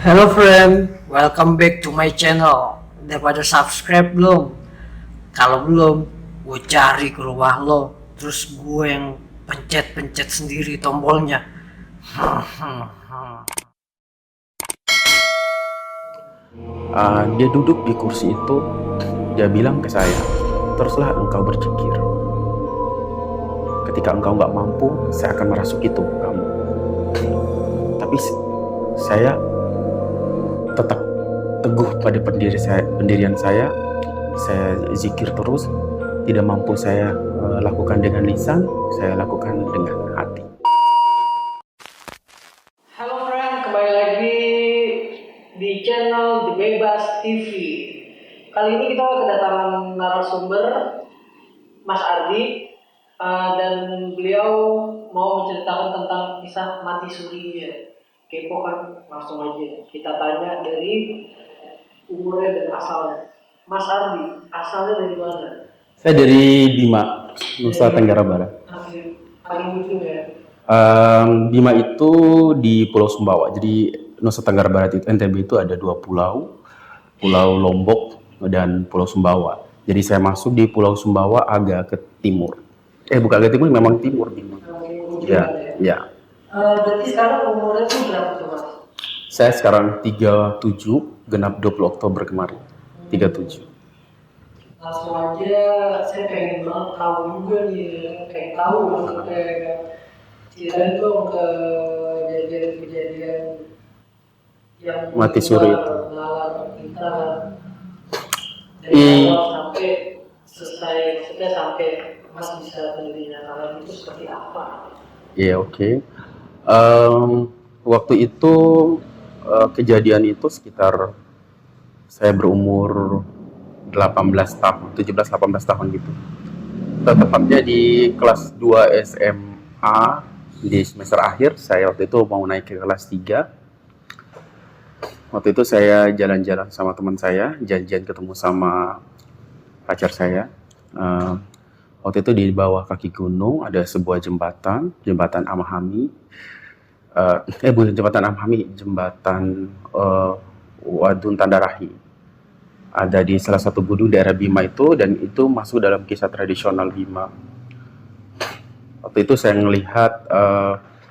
Hello friend, welcome back to my channel. Udah pada subscribe belum? Kalau belum, gue cari ke rumah lo, terus gue yang pencet-pencet sendiri tombolnya. Dia duduk di kursi itu, dia bilang ke saya, teruslah engkau berpikir. Ketika engkau nggak mampu, saya akan merasuki tubuh kamu. Tapi saya tetap teguh pada pendirian saya zikir terus, tidak mampu saya lakukan dengan lisan, saya lakukan dengan hati. Halo friend, kembali lagi di channel The Bebas TV. Kali ini kita kedatangan narasumber Mas Ardi, dan beliau mau menceritakan tentang kisah mati surinya. Kepo kan, langsung aja kita tanya dari umurnya dan asalnya. Mas Ardi, asalnya dari mana? Saya dari Bima, Nusa Tenggara Barat. Paling ujung ya. Bima itu di Pulau Sumbawa. Jadi Nusa Tenggara Barat itu, NTB itu ada dua pulau, Pulau Lombok dan Pulau Sumbawa. Jadi saya masuk di Pulau Sumbawa agak ke timur. Bukan agak timur, memang timur Bima. Ya. Berarti sekarang umurnya tuh berapa tuh Mas? Saya sekarang 37, genap 20 Oktober kemarin. 37. Langsung aja, saya pengen banget tahu juga nih, kayak tahu kayak ceritain dong ke kejadian-kejadian yang Mati suri itu. nalar kita dari awal sampai selesai, maksudnya sampai Mas bisa menjadi nalar itu seperti apa? Iya, oke. Waktu itu kejadian itu sekitar saya berumur 18 tahun, 17-18 tahun gitu. Tepatnya di kelas 2 SMA, di semester akhir. Saya waktu itu mau naik ke kelas 3. Waktu itu saya jalan-jalan sama teman saya, janjian ketemu sama pacar saya. Waktu itu di bawah kaki gunung ada sebuah jembatan Amahami. Bukan jembatan Amahami, jembatan Wadun Tandarahi. Ada di salah satu gunung daerah Bima itu, dan itu masuk dalam kisah tradisional Bima. Waktu itu saya melihat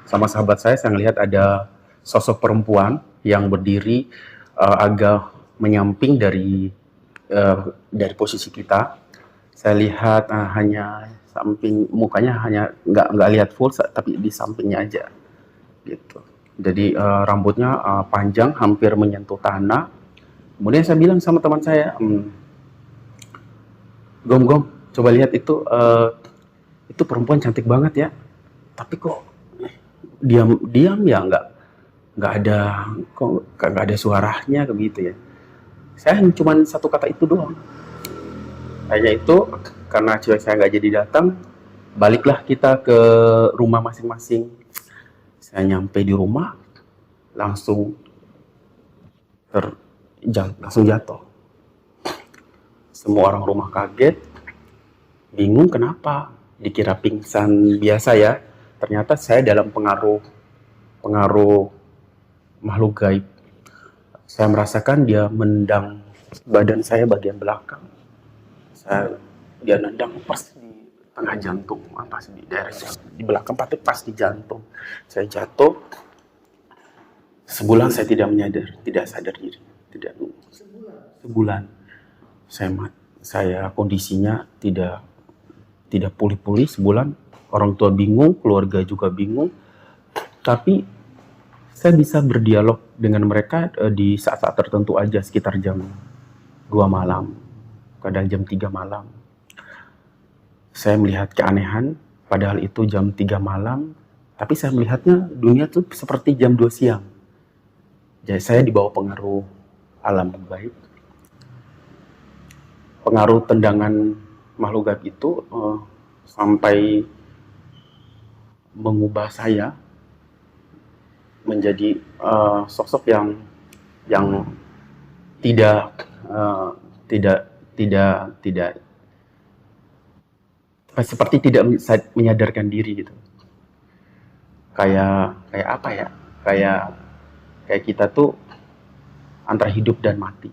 sama sahabat saya melihat ada sosok perempuan yang berdiri agak menyamping dari posisi kita. Saya lihat hanya samping mukanya, hanya nggak lihat full, tapi di sampingnya aja gitu. Jadi rambutnya panjang hampir menyentuh tanah. Kemudian saya bilang sama teman saya, Gom, coba lihat itu perempuan cantik banget ya, tapi kok diam ya, nggak ada suaranya begitu ya. Saya cuma satu kata itu doang. Hanya itu, karena cewek saya nggak jadi datang, baliklah kita ke rumah masing-masing. Saya nyampe di rumah, langsung jatuh. Semua orang rumah kaget, bingung kenapa. Dikira pingsan biasa ya. Ternyata saya dalam pengaruh makhluk gaib. Saya merasakan dia mendang badan saya bagian belakang. Dia nendang pas di tengah jantung, pas di daerah di belakang, pas di jantung. Saya jatuh. Sebulan saya tidak sadar diri, sebulan. Saya kondisinya tidak pulih-pulih sebulan. Orang tua bingung, keluarga juga bingung. Tapi saya bisa berdialog dengan mereka di saat-saat tertentu aja, sekitar jam 2 malam, kadang jam 3 malam. Saya melihat keanehan, padahal itu jam 3 malam, tapi saya melihatnya dunia tuh seperti jam 2 siang. Jadi saya dibawa pengaruh alam gaib. Pengaruh tendangan makhluk gaib itu sampai mengubah saya menjadi sosok yang tidak seperti tidak menyadarkan diri gitu. Kayak apa ya? Kayak kita tuh antara hidup dan mati,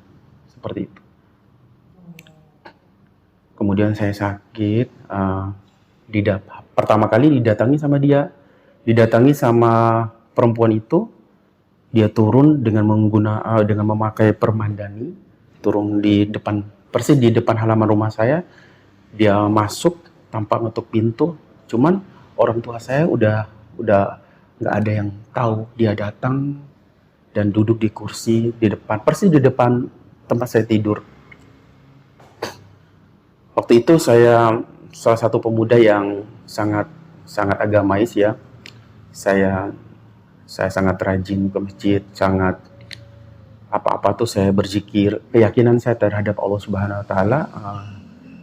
seperti itu. Kemudian saya sakit, pertama kali didatangi sama dia, didatangi sama perempuan itu. Dia turun dengan memakai permandani, turun di depan, persis di depan halaman rumah saya. Dia masuk tanpa ngetuk pintu, cuman orang tua saya udah nggak ada yang tahu dia datang dan duduk di kursi di depan, persis di depan tempat saya tidur. Waktu itu saya salah satu pemuda yang sangat agamais ya. Saya sangat rajin ke masjid, sangat apa-apa tuh saya berzikir. Keyakinan saya terhadap Allah Subhanahu wa taala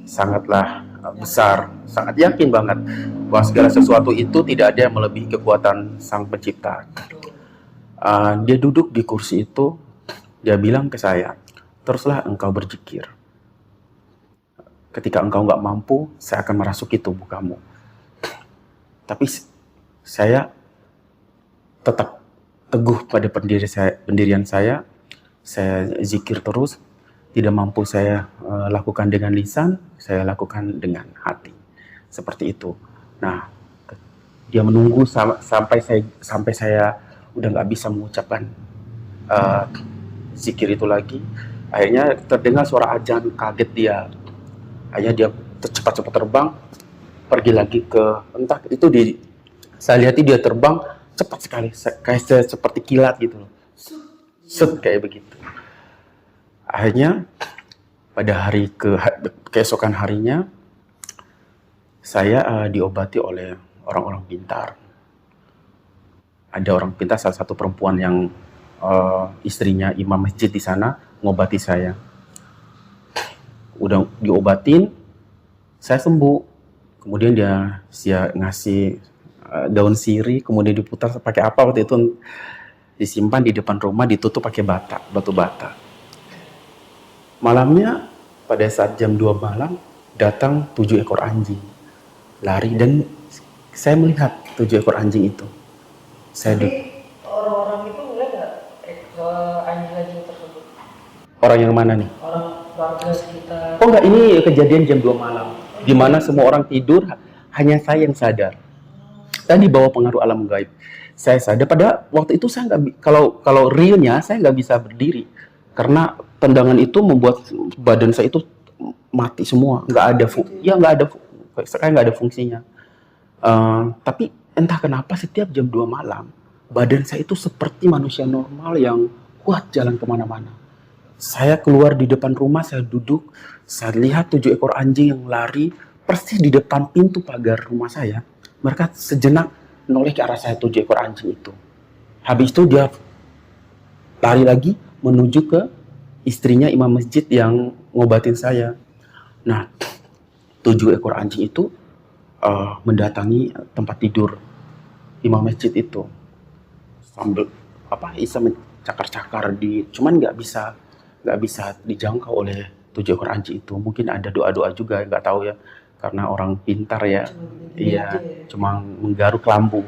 sangatlah besar, sangat yakin banget bahwa segala sesuatu itu tidak ada yang melebihi kekuatan Sang Pencipta. Dia duduk di kursi itu, dia bilang ke saya, teruslah engkau berzikir. Ketika engkau nggak mampu, saya akan merasuki tubuh kamu. Tapi saya tetap teguh pada pendirian saya zikir terus. Tidak mampu saya lakukan dengan lisan, saya lakukan dengan hati, seperti itu. Nah, dia menunggu sampai saya udah nggak bisa mengucapkan zikir itu lagi. Akhirnya terdengar suara azan, kaget dia. Akhirnya dia cepat-cepat terbang, pergi lagi ke entah itu saya lihat dia terbang cepat sekali, kayak seperti kilat gitu loh. Set kayak begitu. Akhirnya pada keesokan harinya saya diobati oleh orang-orang pintar. Ada orang pintar, salah satu perempuan yang istrinya imam masjid di sana ngobati saya. Udah diobatin, saya sembuh. Kemudian dia ngasih daun sirih, kemudian diputar pakai apa waktu itu, disimpan di depan rumah, ditutup pakai batu bata. Malamnya pada saat jam 2 malam datang 7 ekor anjing lari, dan saya melihat 7 ekor anjing itu. Orang-orang itu melihat nggak anjing-anjing tersebut? Orang yang mana nih? Orang warga sekitar. Oh enggak, ini kejadian jam 2 malam, di mana semua orang tidur, hanya saya yang sadar. Dan di bawah pengaruh alam gaib, saya sadar. Pada waktu itu saya nggak, kalau realnya saya nggak bisa berdiri karena tendangan itu membuat badan saya itu mati semua, nggak ada fungsinya. Tapi entah kenapa setiap jam 2 malam badan saya itu seperti manusia normal yang kuat jalan kemana-mana. Saya keluar di depan rumah, saya duduk, saya lihat 7 ekor anjing yang lari persis di depan pintu pagar rumah saya. Mereka sejenak noleh ke arah saya, 7 ekor anjing itu. Habis itu dia lari lagi menuju ke istrinya imam masjid yang ngobatin saya. Nah, 7 ekor anjing itu mendatangi tempat tidur imam masjid itu. Sambil bisa mencakar-cakar cuman nggak bisa dijangkau oleh 7 ekor anjing itu. Mungkin ada doa-doa juga, nggak tahu ya. Karena orang pintar ya, cuma menggaruk lampu.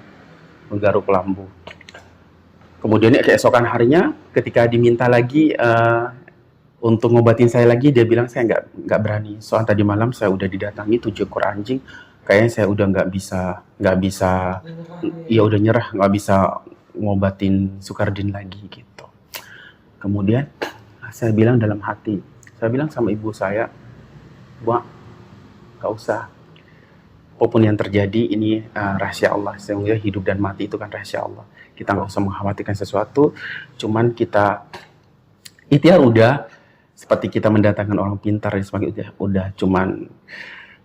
Kemudian keesokan harinya, ketika diminta lagi untuk ngobatin saya lagi, dia bilang saya nggak berani. Soalnya tadi malam saya udah didatangi 7 ekor anjing, kayaknya saya udah nggak bisa, ya udah nyerah, nggak bisa ngobatin Sukardin lagi gitu. Kemudian saya bilang dalam hati, saya bilang sama ibu saya, "Bu, gak usah. Apapun yang terjadi ini rahasia Allah. Sehingga hidup dan mati itu kan rahasia Allah. Kita gak usah mengkhawatirkan sesuatu. Cuman kita ikhtiar udah. Seperti kita mendatangkan orang pintar. Udah cuman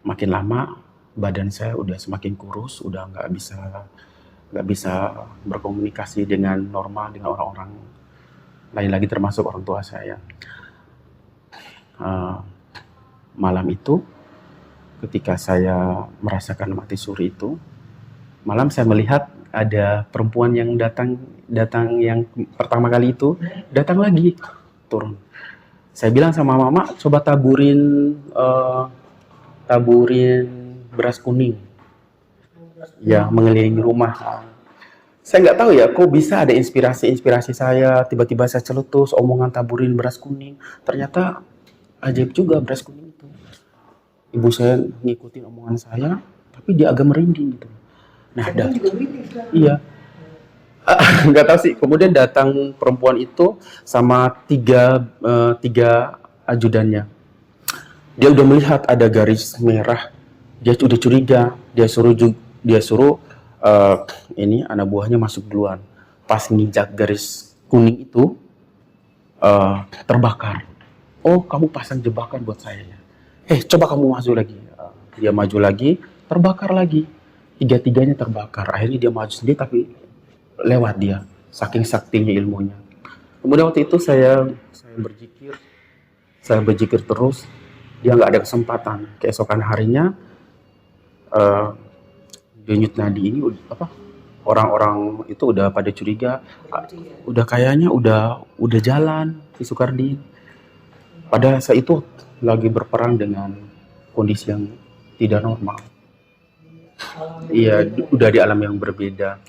makin lama badan saya udah semakin kurus. Udah gak bisa berkomunikasi dengan normal dengan orang-orang lain lagi, termasuk orang tua saya. Malam itu ketika saya merasakan mati suri itu, malam saya melihat ada perempuan yang datang yang pertama kali itu, datang lagi, turun. Saya bilang sama mama, coba taburin beras kuning, ya mengelilingi rumah. Saya nggak tahu ya, kok bisa ada inspirasi saya, tiba-tiba saya celetus, omongan taburin beras kuning. Ternyata ajaib juga beras kuning itu. Ibu saya ngikutin omongan saya, tapi dia agak merinding gitu. Nah, Saya pun juga merinding sekarang. iya, nggak tahu sih. Kemudian datang perempuan itu sama tiga ajudannya. Dia udah melihat ada garis merah, dia udah curiga, dia suruh eh, ini anak buahnya masuk duluan. Pas nginjak garis kuning itu terbakar. Oh, kamu pasang jebakan buat saya ya. Coba kamu maju lagi. Dia maju lagi, terbakar lagi. Tiga-tiganya terbakar. Akhirnya dia maju sendiri tapi lewat dia. Saking saktinya ilmunya. Kemudian waktu itu saya berzikir terus. Dia nggak ada kesempatan. Keesokan harinya eh, denyut nadi ini orang-orang itu udah pada curiga, udah kayaknya udah jalan si Sukardi. Padahal saya itu lagi berperang dengan kondisi yang tidak normal. Iya, udah di alam yang berbeda.